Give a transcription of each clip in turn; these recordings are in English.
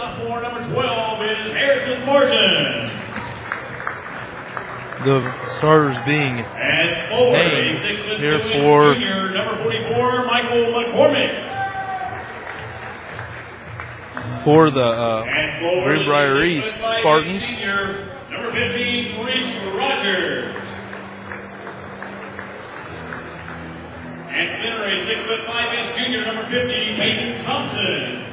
Sophomore number 12 is Harrison Morton. The starters being named here for junior, number 44, Michael McCormick. For the Greenbrier East Spartans. Senior, number 15, Reese Rogers. And center, a 6'5" junior, number 50, Peyton Thompson.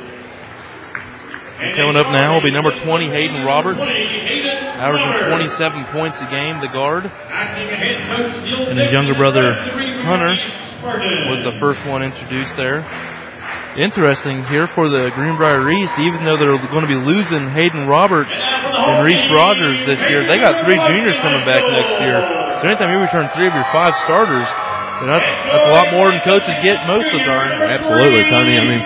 Coming up now will be number 20, Hayden Roberts, averaging 27 points a game, the guard. And his younger brother, Hunter, was the first one introduced there. Interesting here for the Greenbrier East, even though they're going to be losing Hayden Roberts and Reese Rogers this year, they got 3 juniors coming back next year. So anytime you return 3 of your 5 starters, that's a lot more than coaches get most of the time. Absolutely, Tony. I mean,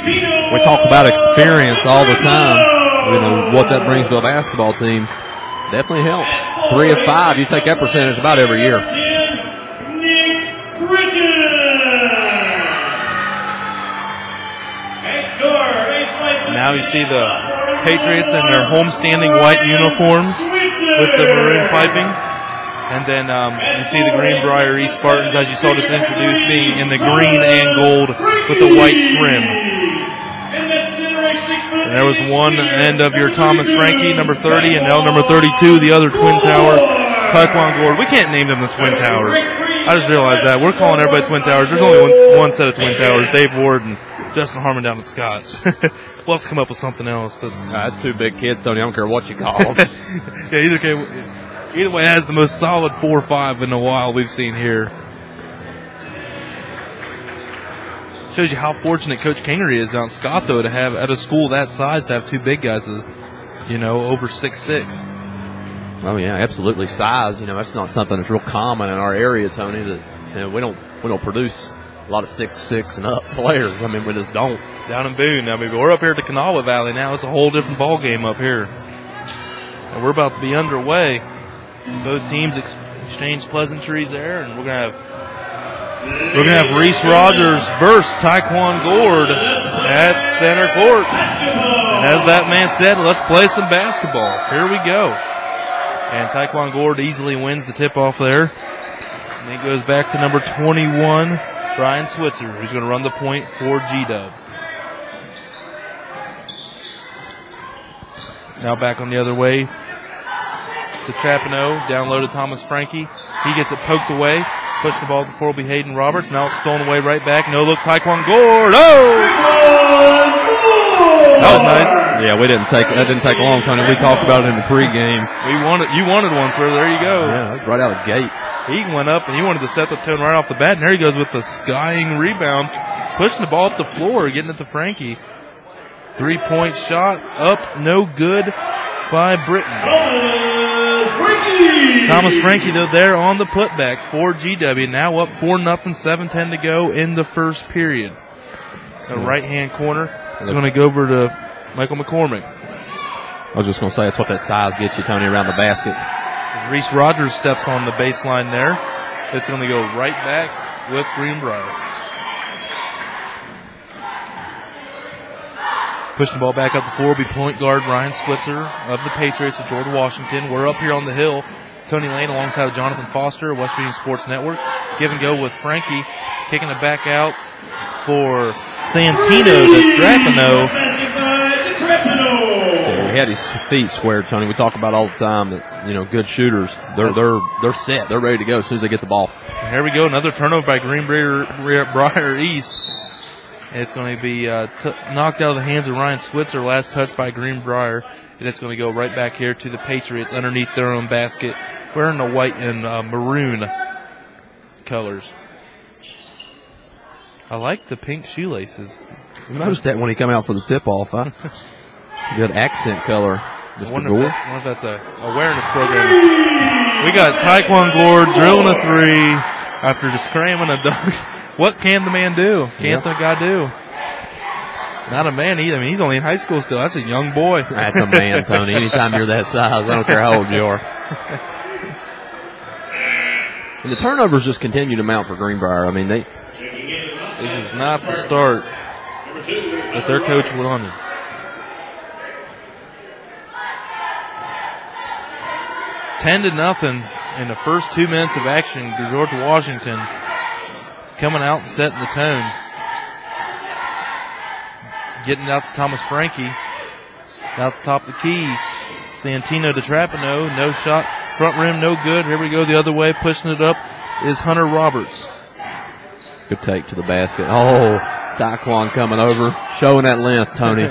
we talk about experience all the time. You know, what that brings to a basketball team definitely helps. 3 of 5, you take that percentage about every year. Now you see the Patriots in their homestanding white uniforms with the maroon piping. And then you see the Greenbrier East Spartans, as you saw just introduced, being in the green and gold with the white trim. And there was one end of your Thomas Frankie, number 30, and now number 32, the other Twin Tower, Taekwon Gord. We can't name them the Twin Towers. I just realized that. We're calling everybody Twin Towers. There's only one set of Twin Towers, Dave Ward and Justin Harmon down at Scott. We'll have to come up with something else. That's 2 big kids, Tony. I don't care what you call them. Yeah, either way, it has the most solid 4-5 in a while we've seen here. Shows you how fortunate Coach Kingery is down in Scott, though, to have at a school that size to have 2 big guys, over 6'6". Oh yeah, absolutely. Size, that's not something that's real common in our area, Tony. That we don't produce a lot of 6'6" and up players. I mean, we just don't. Down in Boone, we're up here at the Kanawha Valley now. It's a whole different ball game up here, and we're about to be underway. Both teams exchange pleasantries there, and we're gonna have Reese Rogers versus Taekwon Gord at center court. And as that man said, let's play some basketball. Here we go. And Taekwon Gord easily wins the tip-off there. And it goes back to number 21, Brian Switzer, who's going to run the point for G-Dub. Now back on the other way to Chapino, down low to Thomas Frankie. He gets it poked away. Push the ball to the floor will be Hayden Roberts. Now it's stolen away right back. No look, Taekwon Gord. Oh! That was nice. Yeah, that didn't take long, Tony. We talked about it in the pregame. You wanted one, sir. There you go. Yeah, that's right out of the gate. He went up and he wanted to set the tone right off the bat, and there he goes with the skying rebound, pushing the ball up the floor, getting it to Frankie. 3-point shot up, no good by Britton. Thomas Frankie, though, there on the putback for GW. Now up 4-0, 7:10 to go in the first period. The right-hand corner. It's going to go over to Michael McCormick. I was just going to say, that's what that size gets you, Tony, around the basket. As Reese Rogers steps on the baseline there, it's going to go right back with Greenbrier. Pushing the ball back up the floor will be point guard Ryan Switzer of the Patriots of George Washington. We're up here on the hill. Tony Lane alongside Jonathan Foster, West Virginia Sports Network. Give and go with Frankie. Kicking it back out for Santino to Trapino. Yeah, he had his feet squared, Tony. We talk about all the time that, good shooters, they're set. They're ready to go as soon as they get the ball. Here we go. Another turnover by Greenbrier East. It's going to be knocked out of the hands of Ryan Switzer. Last touch by Greenbrier. And it's going to go right back here to the Patriots underneath their own basket, wearing the white and maroon colors. I like the pink shoelaces. You noticed that when he came out for the tip-off, huh? Good accent color, Mr. Gord. I wonder if that's an awareness program. We got Taekwon Gord drilling a 3 after just cramming a dunk. What can the man do? Can't the guy do? Not a man either. I mean, he's only in high school still. That's a young boy. That's a man, Tony. Anytime you're that size, I don't care how old you are. And the turnovers just continue to mount for Greenbrier. I mean, this is not the start that their coach wanted. 10-0 in the first 2 minutes of action. George Washington coming out and setting the tone. Getting out to Thomas Frankie. Out the top of the key. Santino to Trapano. No shot. Front rim, no good. Here we go the other way. Pushing it up is Hunter Roberts. Good take to the basket. Oh, Taekwon coming over. Showing that length, Tony.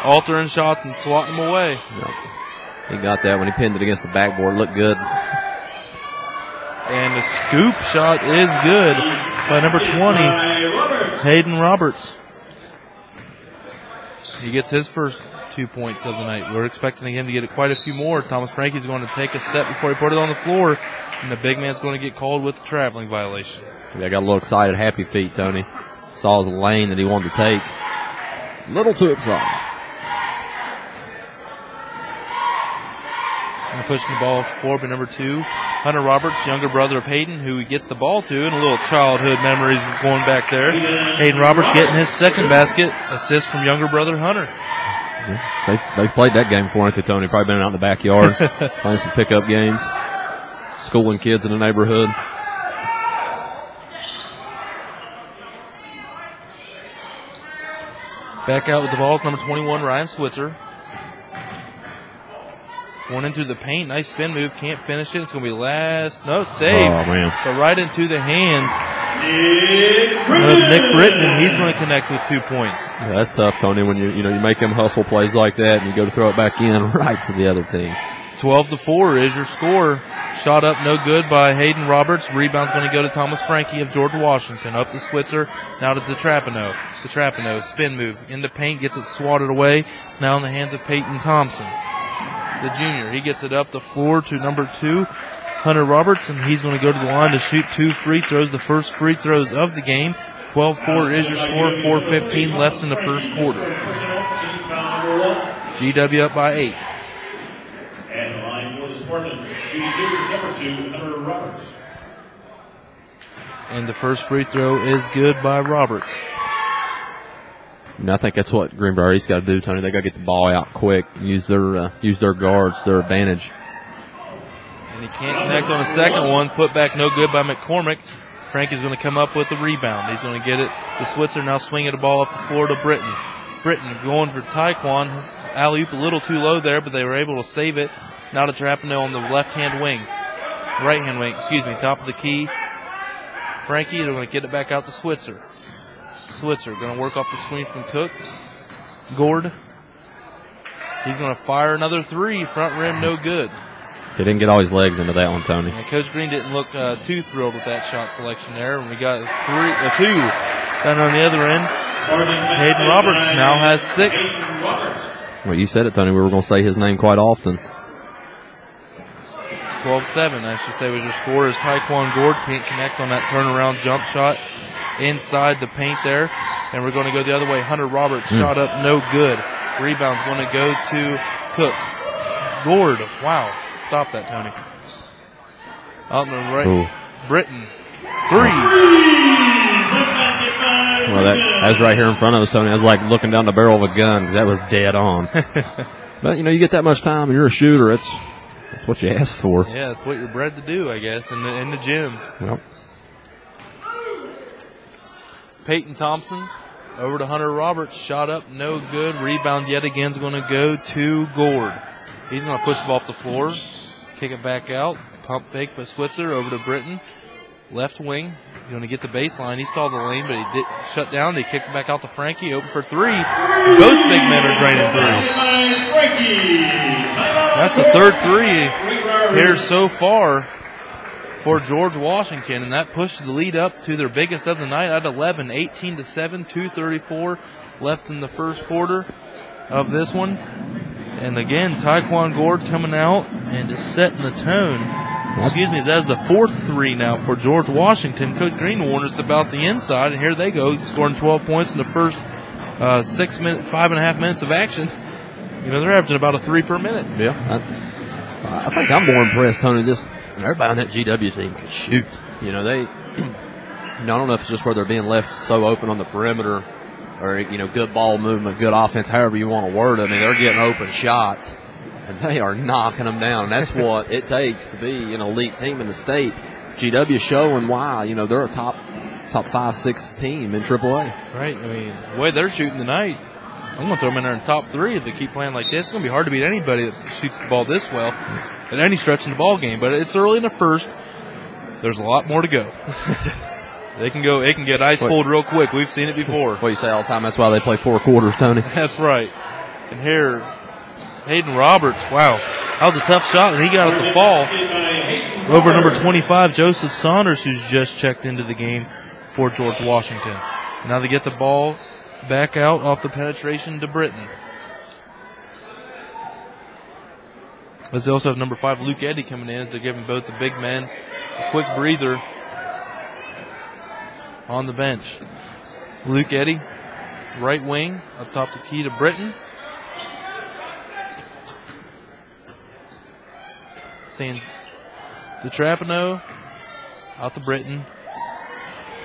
Altering shots and swatting them away. Yep. He got that when he pinned it against the backboard. Looked good. And the scoop shot is good by number 20, Hayden Roberts. He gets his first 2 points of the night. We're expecting him to get quite a few more. Thomas Frankie's going to take a step before he put it on the floor, and the big man's going to get called with the traveling violation. Yeah, I got a little excited. Happy feet, Tony. Saw his lane that he wanted to take. A little too excited. And pushing the ball forward by number 2, Hunter Roberts, younger brother of Hayden, who he gets the ball to, and a little childhood memories going back there. Hayden Roberts getting his second basket, assist from younger brother Hunter. Yeah, they've played that game before, haven't they, Tony? Probably been out in the backyard playing some pickup games, schooling kids in the neighborhood. Back out with the ball is number 21, Ryan Switzer. Going into the paint, nice spin move, can't finish it. It's going to be last, no, save. Oh, man. But right into the hands of Nick Britton, and he's going to connect with 2 points. Yeah, that's tough, Tony, when you make them hustle plays like that and you go to throw it back in right to the other team. 12-4 is your score. Shot up, no good by Hayden Roberts. Rebound's going to go to Thomas Frankie of George Washington. Up to Switzer, now to DeTrapano. DeTrapano, spin move, in the paint, gets it swatted away. Now in the hands of Peyton Thompson, the junior. He gets it up the floor to number 2, Hunter Roberts, and he's going to go to the line to shoot 2 free throws, the first free throws of the game. 12-4 is your score, 4:15 left in the first quarter. GW up by 8. And the line for the Spartans, shooting 2 is number 2, Hunter Roberts. And the first free throw is good by Roberts. And I think that's what Greenbrier East got to do, Tony. They got to get the ball out quick, use their guards, their advantage. And he can't connect on a second one. Put back no good by McCormick. Frankie's going to come up with the rebound. He's going to get it to Switzer, now swinging the ball up the floor to Britton. Britton going for Taekwon. Alley-oop a little too low there, but they were able to save it. Now to Trapano on the right-hand wing, top of the key. Frankie, they're going to get it back out to Switzer. Switzer going to work off the screen from Cook. Gord. He's going to fire another 3. Front rim, no good. He didn't get all his legs into that one, Tony. And Coach Green didn't look too thrilled with that shot selection there. And we got 2 down on the other end. Hayden Roberts now has 6. Well, you said it, Tony. We were going to say his name quite often. 12-7, I should say, was your score, as Taekwon Gord can't connect on that turnaround jump shot inside the paint there. And we're going to go the other way. Hunter Roberts shot up, no good. Rebound's going to go to Cook. Gord, wow. Stop that, Tony. Out in the right. Ooh. Britton, 3. Well, that was right here in front of us, Tony. I was like looking down the barrel of a gun because that was dead on. But, you get that much time and you're a shooter. That's what you asked for. Yeah, that's what you're bred to do, I guess, in the gym. Yep. Peyton Thompson over to Hunter Roberts. Shot up, no good. Rebound yet again is going to go to Gord. He's going to push the ball off the floor, kick it back out. Pump fake by Switzer over to Britton. Left wing. He's going to get the baseline. He saw the lane, but he did shut down. He kicked it back out to Frankie. Open for 3. Both big men are draining threes. That's the third 3 here so far for George Washington, and that pushed the lead up to their biggest of the night at 11, 18-7, 2:34 left in the first quarter of this one. And again, Taekwon Gord coming out and just setting the tone. That's the 4th 3 now for George Washington. Coach Green warned us about the inside, and here they go, scoring 12 points in the first 5.5 minutes of action. They're averaging about a 3 per minute. Yeah. I think I'm more impressed, Tony. Just everybody on that GW team can shoot. I don't know if it's just where they're being left so open on the perimeter, or good ball movement, good offense, however you want to word it. I mean, they're getting open shots, And they are knocking them down. And that's what it takes to be an elite team in the state. GW showing why, they're a top 5-6 team in AAA. Right. I mean, the way they're shooting tonight, I'm going to throw them in there in top 3 if they keep playing like this. It's going to be hard to beat anybody that shoots the ball this well at any stretch in the ball game. But it's early in the first. There's a lot more to go. It can get ice cold real quick. We've seen it before. Well, you say all the time, that's why they play 4 quarters, Tony. That's right. And here, Hayden Roberts, wow, that was a tough shot, and he got it to fall over number 25, Joseph Saunders, who's just checked into the game for George Washington. Now they get the ball back out off the penetration to Britton. But they also have number 5, Luke Eddy, coming in as they're giving both the big men a quick breather on the bench. Luke Eddy, right wing, up top the key to Britton. DeTrapano out to Britton.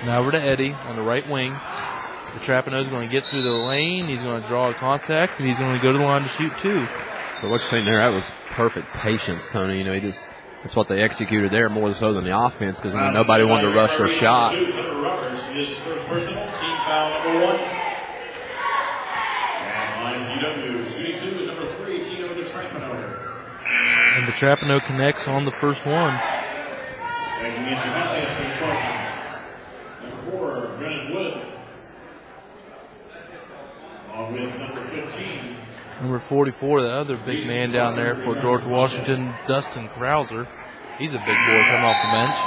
Now over to Eddy on the right wing. DeTrapano is going to get through the lane. He's going to draw a contact, and he's going to go to the line to shoot 2. But what you're saying there, that was perfect patience, Tony. That's what they executed there more so than the offense, because nobody wanted to rush their shot. His first personal, team foul number 1. And line GW, shooting 2 is number 3, Tino DeTrapano. And DeTrapano connects on the first one. Checking in defense for the Spartans. Number 4, Brennan Wood. Along with number 15. Number 44, the other big man down there for George Washington, Dustin Krauser. He's a big boy coming off the bench.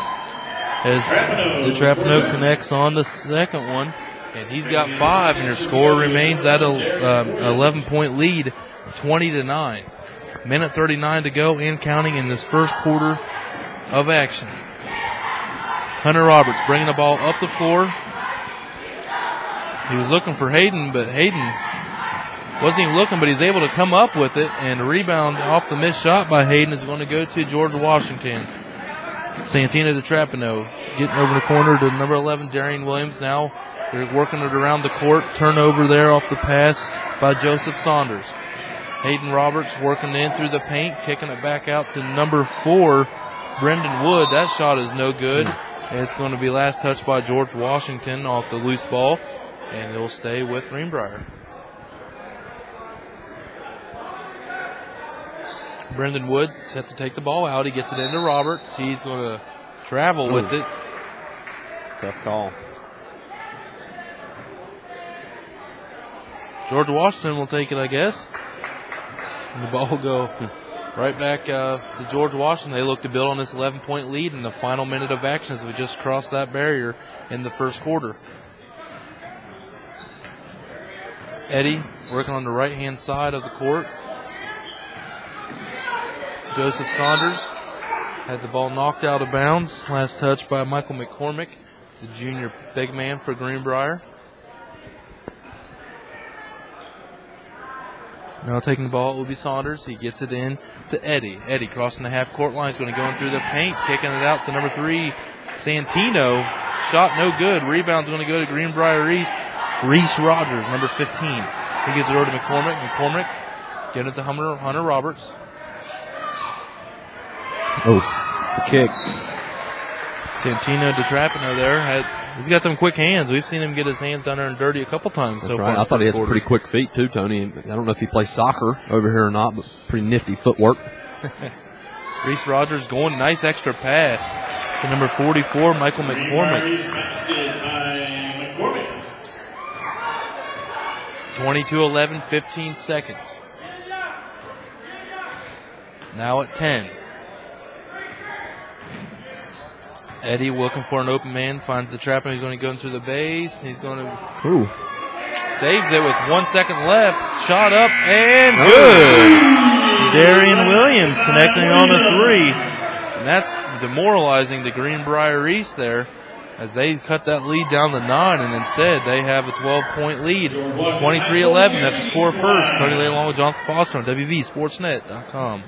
As DeTrapano connects on the second one, and he's got 5, and their score remains at an 11-point lead, 20-9. Minute 39 to go and counting in this first quarter of action. Hunter Roberts bringing the ball up the floor. He was looking for Hayden, but Hayden wasn't even looking, but he's able to come up with it, and the rebound off the missed shot by Hayden is going to go to George Washington. Santino DeTrapano getting over the corner to number 11, Darian Williams. Now they're working it around the court. Turnover there off the pass by Joseph Saunders. Hayden Roberts working in through the paint, kicking it back out to number 4, Brendan Wood. That shot is no good. And it's going to be last touched by George Washington off the loose ball, and it'll stay with Greenbrier. Brendan Wood set to take the ball out. He gets it into Roberts. He's going to travel with it. Tough call. George Washington will take it, I guess. And the ball will go right back to George Washington. They look to build on this 11-point lead in the final minute of action as we just crossed that barrier in the first quarter. Eddy working on the right-hand side of the court. Joseph Saunders had the ball knocked out of bounds. Last touch by Michael McCormick, the junior big man for Greenbrier. Now taking the ball will be Saunders. He gets it in to Eddy. Eddy crossing the half-court line. He's going to go in through the paint, kicking it out to number 3, Santino. Shot no good. Rebound's going to go to Greenbrier East. Reese Rogers, number 15. He gives it over to McCormick. McCormick getting it to Hunter Roberts. Oh, it's a kick. Santino DeTrapano there. He's got them quick hands. We've seen him get his hands down there and dirty a couple times so far. I thought he had some pretty quick feet too, Tony. I don't know if he plays soccer over here or not, but pretty nifty footwork. Reese Rogers going, nice extra pass to number 44, Michael McCormick. 22-11, 15 seconds. Now at 10. Eddy looking for an open man, finds the trapper. He's going to go into the base. He's going to saves it with 1 second left. Shot up and good. Darian Williams connecting on the 3. And that's demoralizing to Greenbrier East there as they cut that lead down to 9, and instead they have a 12-point lead. 23-11 at the score first. Cody Lay along with Jonathan Foster on wvsportsnet.com.